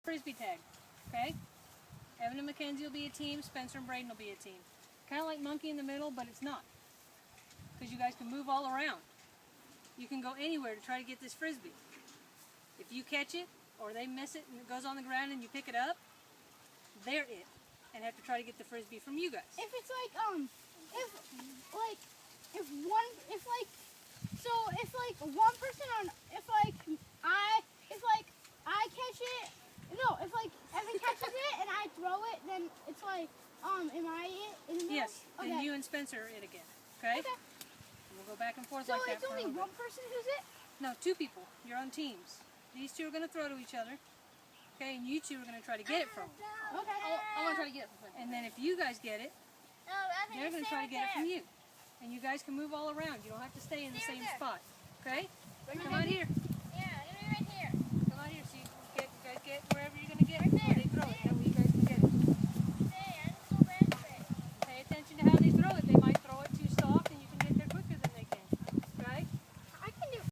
Frisbee tag, okay? Evan and Mackenzie will be a team, Spencer and Braden will be a team. Kind of like monkey in the middle, but it's not. Because you guys can move all around. You can go anywhere to try to get this Frisbee. If you catch it, or they miss it and it goes on the ground and you pick it up, they're it. And have to try to get the Frisbee from you guys. If it's like, one person on, if Evan catches it and I throw it, then it's like, am I it in the middle? Yes, okay. Then you and Spencer are it again, okay? Okay. We'll go back and forth So like that. it's only one person who's it? No, two people. You're on teams. These two are going to throw to each other, okay? And you two are going to try to get it from them. Okay. I want to try to get it from him. And then if you guys get it, they're going to try to get it from you. And you guys can move all around. You don't have to stay in the same spot, okay? Come on here. Yeah, it'll be right here. Come on here so you guys get wherever